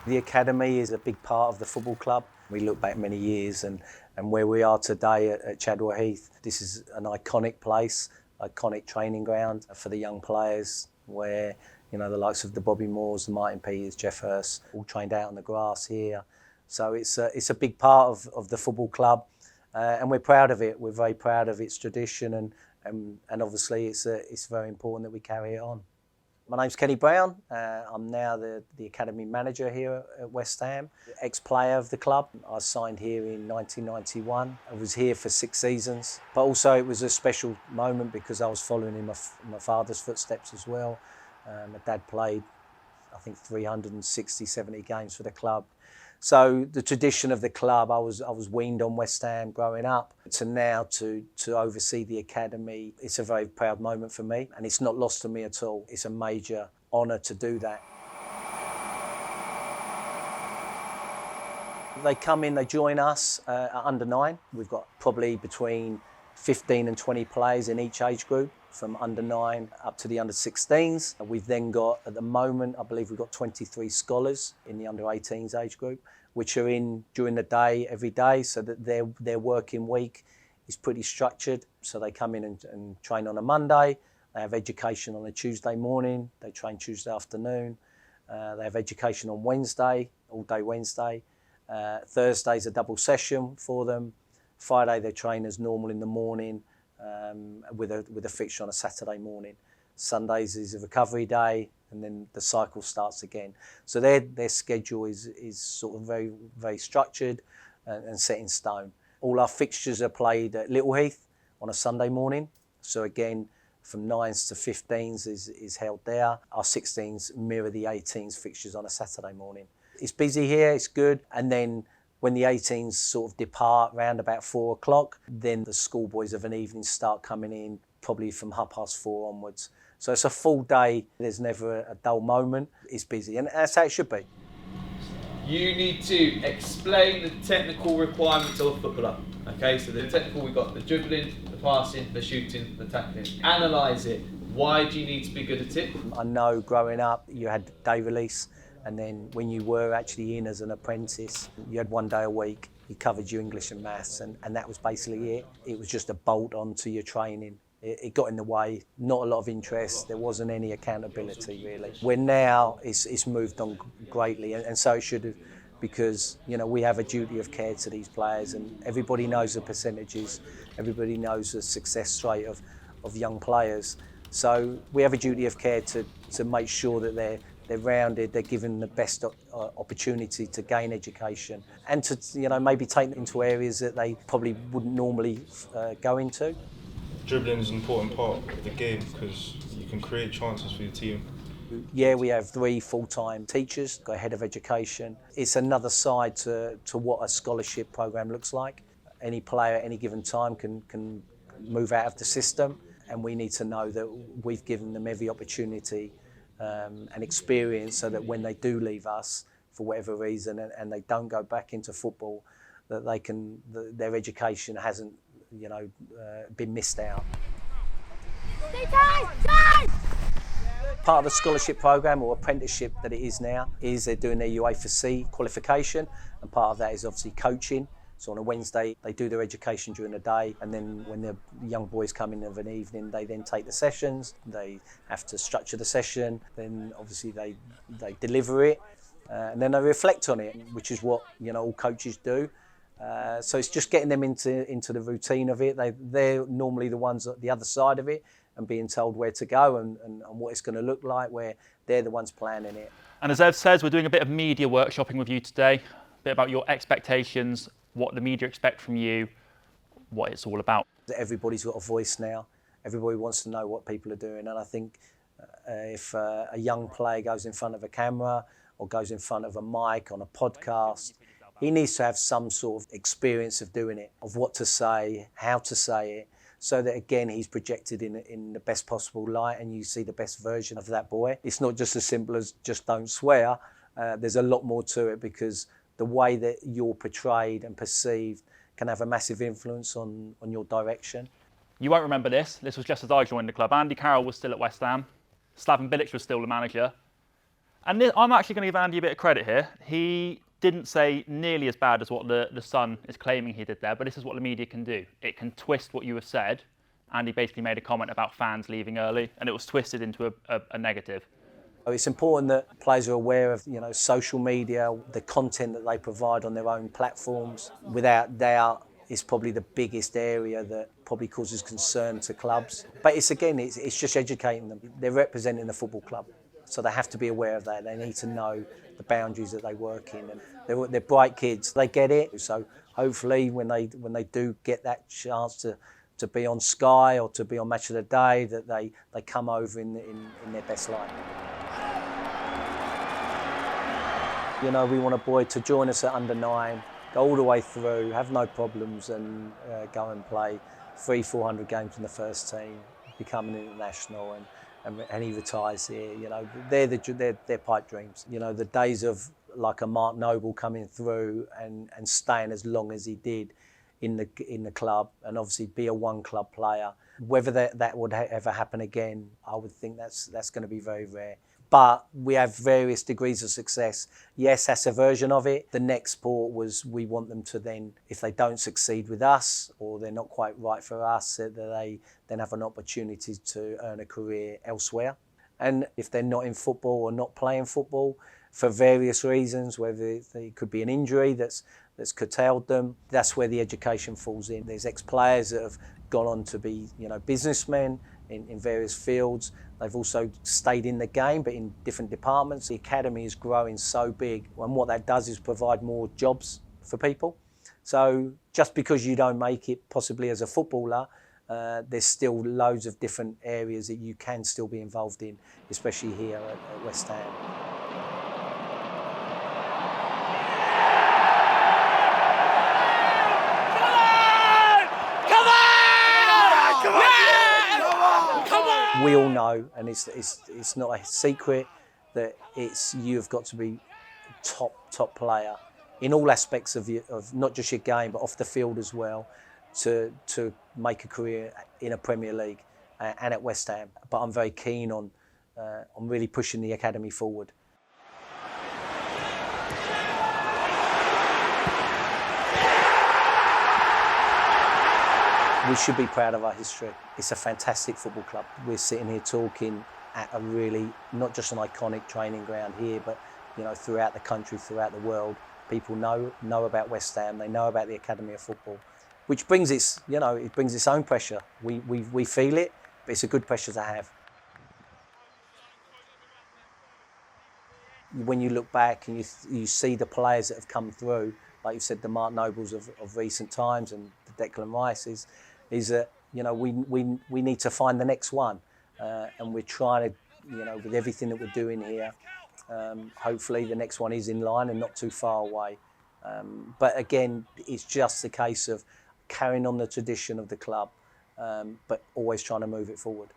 The academy is a big part of the football club. We look back many years and where we are today at Chadwell Heath, this is an iconic place, iconic training ground for the young players where, you know, the likes of the Bobby Moores, the Martin Peters, Jeff Hurst, all trained out on the grass here. So it's a big part of the football club and we're proud of it. We're very proud of its tradition and obviously it's very important that we carry it on. My name's Kenny Brown. I'm now the academy manager here at West Ham, ex-player of the club. I signed here in 1991. I was here for 6 seasons, but also it was a special moment because I was following in my father's footsteps as well. My dad played, I think, 360, 70 games for the club. So the tradition of the club, I was weaned on West Ham growing up. To now to oversee the academy, it's a very proud moment for me and it's not lost to me at all. It's a major honour to do that. They come in, they join us at under 9. We've got probably between 15 and 20 players in each age group, from under 9 up to the under 16s. We've then got, at the moment, I believe we've got 23 scholars in the under 18s age group, which are in during the day, every day, so that their working week is pretty structured. So they come in and train on a Monday, they have education on a Tuesday morning, they train Tuesday afternoon, they have education on Wednesday, all day Wednesday. Thursday's a double session for them. Friday they train as normal in the morning with a fixture on a Saturday morning. Sundays is a recovery day and then the cycle starts again. So their schedule is sort of very, very structured and set in stone. All our fixtures are played at Little Heath on a Sunday morning. So again, from 9s to 15s is held there. Our 16s mirror the 18s fixtures on a Saturday morning. It's busy here, it's good. And then when the 18s sort of depart around about 4 o'clock, then the schoolboys of an evening start coming in, probably from 4:30 onwards. So it's a full day. There's never a dull moment. It's busy, and that's how it should be. You need to explain the technical requirements of a footballer. Okay, so the technical, we've got the dribbling, the passing, the shooting, the tackling. Analyse it. Why do you need to be good at it? I know growing up, you had day release, and then when you were actually in as an apprentice, you had 1 day a week. You covered your English and maths, and that was basically it. It was just a bolt onto your training. It got in the way, not a lot of interest, there wasn't any accountability really. Where now it's moved on greatly, and so it should have, because you know we have a duty of care to these players and everybody knows the percentages, everybody knows the success rate of young players. So we have a duty of care to make sure that they're rounded, they're given the best opportunity to gain education and to maybe take them into areas that they probably wouldn't normally go into. Dribbling is an important part of the game because you can create chances for your team. Yeah, we have 3 full-time teachers, got a head of education. It's another side to what a scholarship program looks like. Any player at any given time can move out of the system, and we need to know that we've given them every opportunity and experience so that when they do leave us for whatever reason and they don't go back into football, that their education hasn't been missed out. Part of the scholarship program or apprenticeship that it is now is they're doing their UEFA C qualification, and part of that is obviously coaching. So on a Wednesday they do their education during the day, and then when the young boys come in of an evening they then take the sessions. They have to structure the session, then obviously they deliver it, and then they reflect on it, which is what all coaches do. So it's just getting them into the routine of it. They're normally the ones at the other side of it and being told where to go and what it's going to look like, where they're the ones planning it. And as Ev says, we're doing a bit of media workshopping with you today, a bit about your expectations, what the media expect from you, what it's all about. Everybody's got a voice now. Everybody wants to know what people are doing, and I think if a young player goes in front of a camera or goes in front of a mic on a podcast, he needs to have some sort of experience of doing it, of what to say, how to say it, so that again he's projected in the best possible light and you see the best version of that boy. It's not just as simple as just don't swear. There's a lot more to it, because the way that you're portrayed and perceived can have a massive influence on your direction. You won't remember this. This was just as I joined the club. Andy Carroll was still at West Ham. Slaven Bilic was still the manager. And I'm actually going to give Andy a bit of credit here. He didn't say nearly as bad as what the Sun is claiming he did there, but this is what the media can do. It can twist what you have said. Andy basically made a comment about fans leaving early, and it was twisted into a negative. It's important that players are aware of, social media, the content that they provide on their own platforms. Without doubt, it's probably the biggest area that probably causes concern to clubs. But it's just educating them. They're representing the football club, so they have to be aware of that. They need to know the boundaries that they work in, and they're bright kids. They get it. So hopefully, when they do get that chance to be on Sky or to be on Match of the Day, that they come over in their best light. We want a boy to join us at under 9, go all the way through, have no problems, and go and play 300-400 games in the first team, become an international, and he retires here. They're pipe dreams. The days of like a Mark Noble coming through and staying as long as he did in the club, and obviously be a one club player. Whether that would ever happen again, I would think that's going to be very rare. But we have various degrees of success. Yes, that's a version of it. The next sport was we want them to then, if they don't succeed with us or they're not quite right for us, that they then have an opportunity to earn a career elsewhere. And if they're not in football or not playing football for various reasons, whether it could be an injury that's curtailed them, that's where the education falls in. There's ex-players that have gone on to be, businessmen in various fields. They've also stayed in the game, but in different departments. The academy is growing so big, and what that does is provide more jobs for people. So just because you don't make it possibly as a footballer, there's still loads of different areas that you can still be involved in, especially here at West Ham. We all know, and it's not a secret, that you've got to be top player in all aspects of not just your game, but off the field as well, to make a career in a Premier League and at West Ham. But I'm very keen on really pushing the academy forward. We should be proud of our history. It's a fantastic football club. We're sitting here talking at a really, not just an iconic training ground here, but throughout the country, throughout the world, people know about West Ham. They know about the Academy of Football, which brings its own pressure. We feel it, but it's a good pressure to have. When you look back and you see the players that have come through, like you said, the Mark Nobles of recent times and the Declan Rices, is that we need to find the next one, and we're trying to, with everything that we're doing here, hopefully the next one is in line and not too far away. But again, it's just a case of carrying on the tradition of the club, but always trying to move it forward.